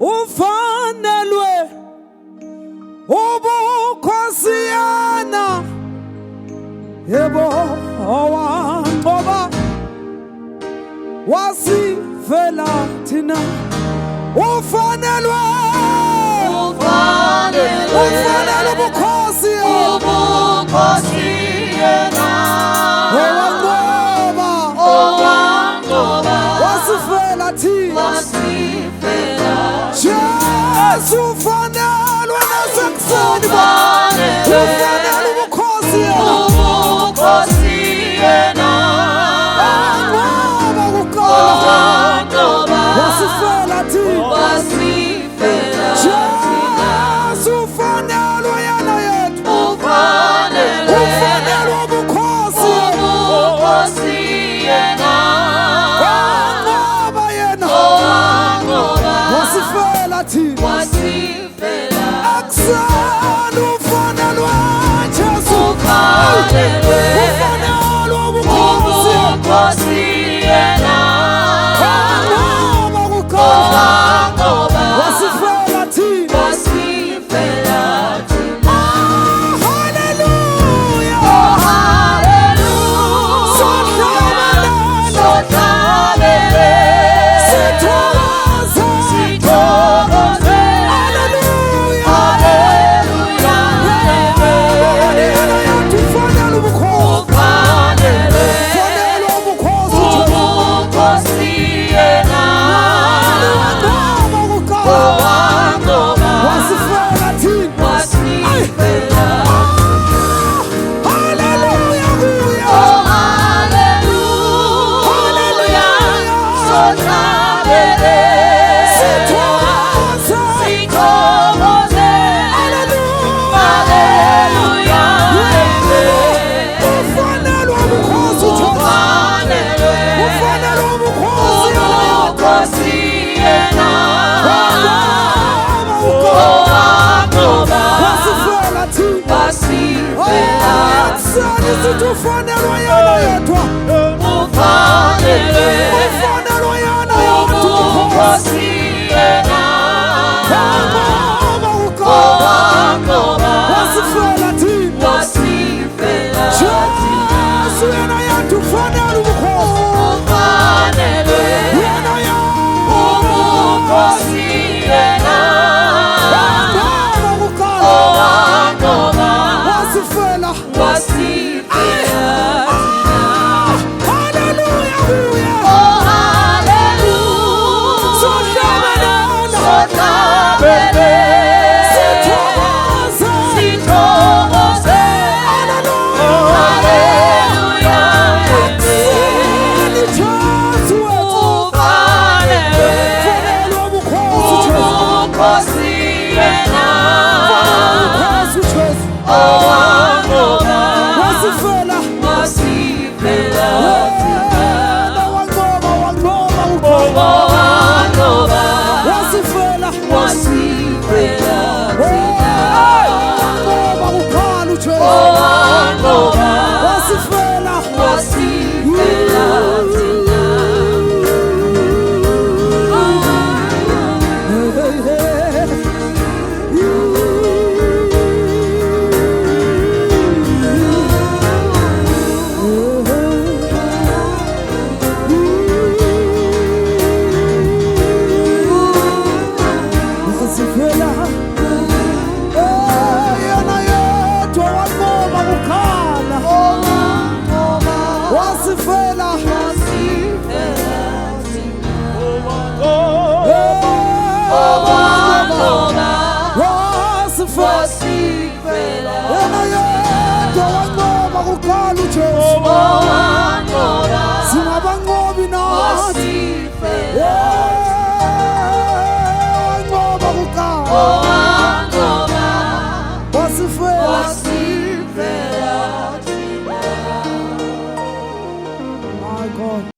ufanelwe ubukhosiyana yebo owanqoba wasifela thina ufanelwe ubukhosi ubukhosiyana owanqoba wasifela thina Jesu ufanelwe nasekuseni ufanelwe ubukhosi ubukhosiyana owanqoba wasifela thina Jesu ufanelwe yena yethu ufanelwe ubukhosi ubukhosiyana owanqoba yena wasifela thina akusani ufanelwe Jesu ufanelwe ubukhosi ubukhosiyana owanqoba wasifela thina ufanelwe yena yethu ufanelwe yena yethu ubukhosiyana wasifela thina Jesu yena yethu ufanelwe ubukhosi yena ubukhosiyana wasifela wasifela